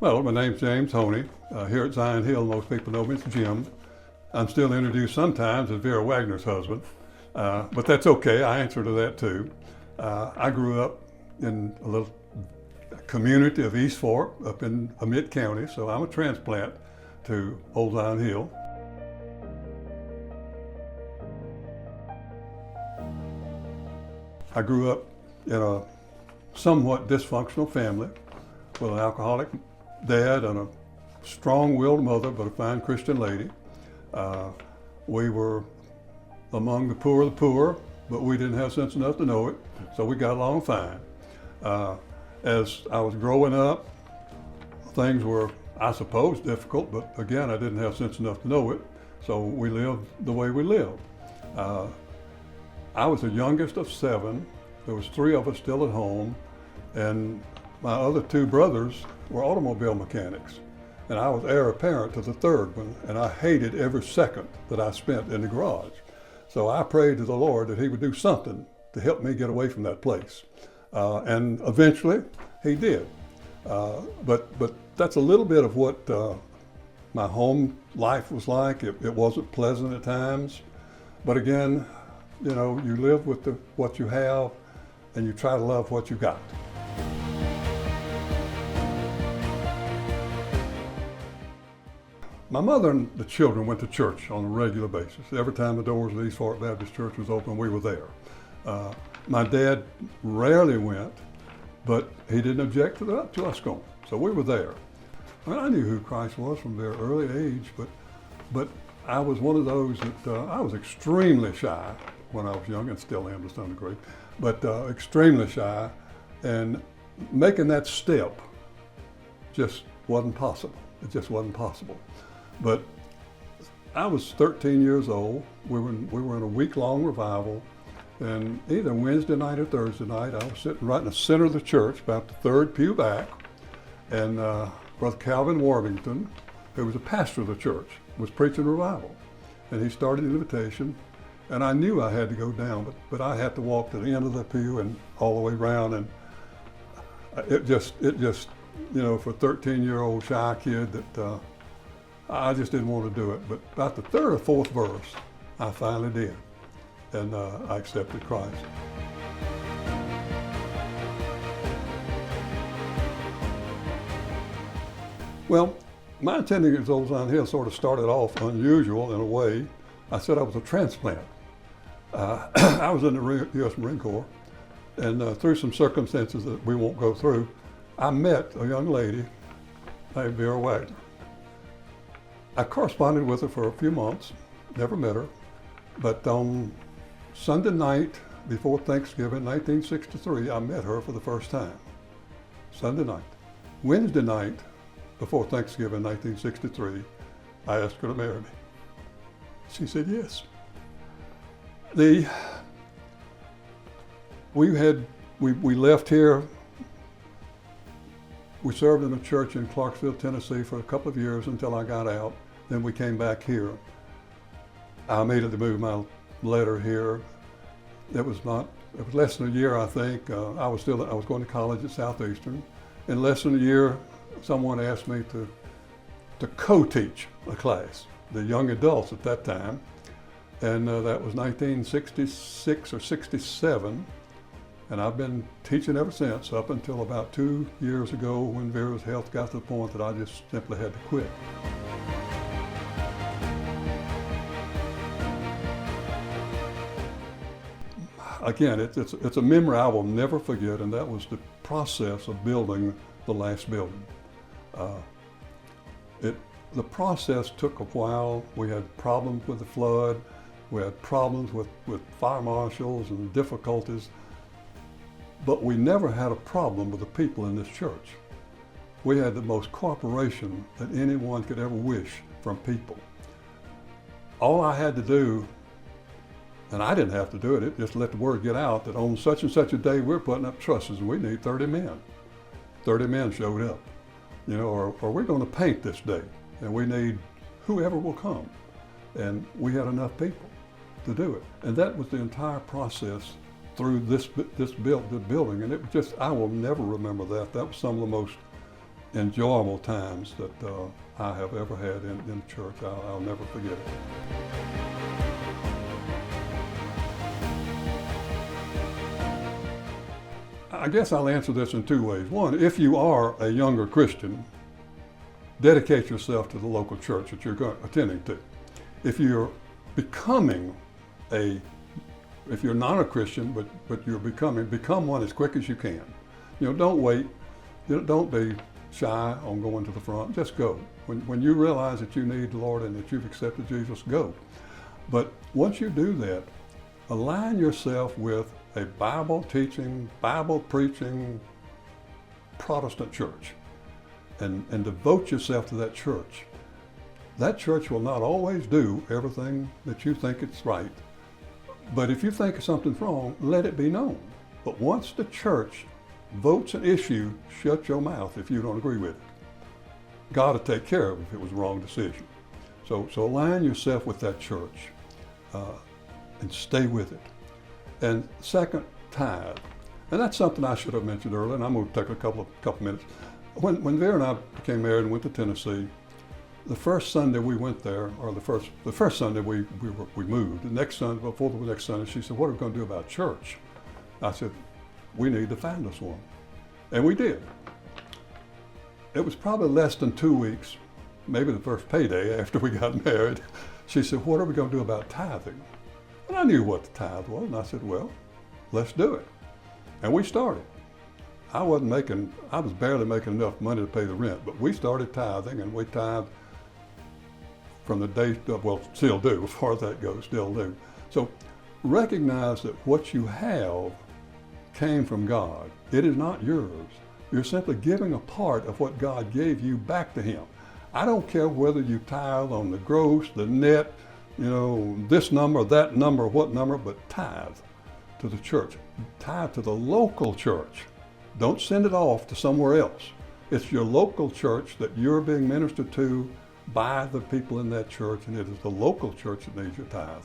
Well, my name's James Honey. Here at Zion Hill, most people know me as Jim. I'm still introduced sometimes as Vera Wagner's husband, but that's okay. I answer to that too. I grew up in a little community of East Fork up in Amite County, so I'm a transplant to Old Zion Hill. I grew up in a somewhat dysfunctional family with an alcoholic dad and a strong-willed mother, but a fine Christian lady. We were among the poor, but we didn't have sense enough to know it, so we got along fine. As I was growing up, things were, I suppose, difficult, but again, I didn't have sense enough to know it, so we lived the way we lived. I was the youngest of 7. There was 3 of us still at home, and my other 2 brothers were automobile mechanics, and I was heir apparent to the 3rd one, and I hated every second that I spent in the garage. So I prayed to the Lord that He would do something to help me get away from that place. And eventually, He did. But that's a little bit of what my home life was like. It wasn't pleasant at times, but again, you know, you live with what you have, and you try to love what you got. My mother and the children went to church on a regular basis. Every time the doors of the East Fork Baptist Church was open, we were there. My dad rarely went, but he didn't object to us going, so we were there. I mean, I knew who Christ was from a very early age, but I was one of those that I was extremely shy when I was young, and still am to some degree, but extremely shy, and making that step just wasn't possible. It just wasn't possible. But I was 13 years old. We were in a week-long revival, and either Wednesday night or Thursday night, I was sitting right in the center of the church, about the 3rd pew back, and Brother Calvin Warmington, who was a pastor of the church, was preaching revival. And he started the invitation, and I knew I had to go down, but I had to walk to the end of the pew and all the way around, and it just, you know, for a 13-year-old shy kid that I just didn't want to do it. But about the 3rd or 4th verse, I finally did, and I accepted Christ. Well, my attending at Old Zion Hill sort of started off unusual in a way. I said I was a transplant. I was in the U.S. Marine Corps, and through some circumstances that we won't go through, I met a young lady named Vera Wagner. I corresponded with her for a few months, never met her, but on Sunday night before Thanksgiving, 1963, I met her for the first time. Sunday night. Wednesday night before Thanksgiving, 1963, I asked her to marry me. She said yes. We left here. We served in a church in Clarksville, Tennessee for a couple of years until I got out. Then we came back here. I immediately moved my letter here. It was less than a year, I think. I was going to college at Southeastern. In less than a year, someone asked me to co-teach a class, the young adults at that time. And that was 1966 or 67. And I've been teaching ever since, up until about 2 years ago when Vera's health got to the point that I just simply had to quit. Again, it's a memory I will never forget, and that was the process of building the last building. The process took a while. We had problems with the flood. We had problems with fire marshals and difficulties. But we never had a problem with the people in this church. We had the most cooperation that anyone could ever wish from people. All I had to do, and I didn't have to do it, just let the word get out that on such and such a day we're putting up trusses and we need 30 men. 30 men showed up, you know, or we're going to paint this day and we need whoever will come. And we had enough people to do it. And that was the entire process through this building. And it was just, I will never remember that. That was some of the most enjoyable times that I have ever had in church. I'll never forget it. I guess I'll answer this in two ways. One, if you are a younger Christian, dedicate yourself to the local church that you're attending to. If you're becoming if you're not a Christian, but you're become one as quick as you can. Don't wait. Don't be shy on going to the front. Just go. When you realize that you need the Lord and that you've accepted Jesus, go. But once you do that, align yourself with a Bible teaching, Bible preaching Protestant church and devote yourself to that church. That church will not always do everything that you think it's right. But if you think something's wrong, let it be known. But once the church votes an issue, shut your mouth if you don't agree with it. God will take care of it if it was a wrong decision. So align yourself with that church and stay with it. And second, tithe. And that's something I should have mentioned earlier, and I'm going to take a couple minutes. When Vera and I became married and went to Tennessee, the first Sunday we went there, or the first Sunday we moved. The next Sunday, before the next Sunday, she said, "What are we going to do about church?" I said, "We need to find us one," and we did. It was probably less than 2 weeks, maybe the first payday after we got married. She said, "What are we going to do about tithing?" And I knew what the tithe was, and I said, "Well, let's do it." And we started. I was barely making enough money to pay the rent, but we started tithing, and we tithed from the day, still do, as far as that goes, still do. So recognize that what you have came from God. It is not yours. You're simply giving a part of what God gave you back to Him. I don't care whether you tithe on the gross, the net, this number, that number, what number, but tithe to the church. Tithe to the local church. Don't send it off to somewhere else. It's your local church that you're being ministered to by the people in that church, and it is the local church that needs your tithe.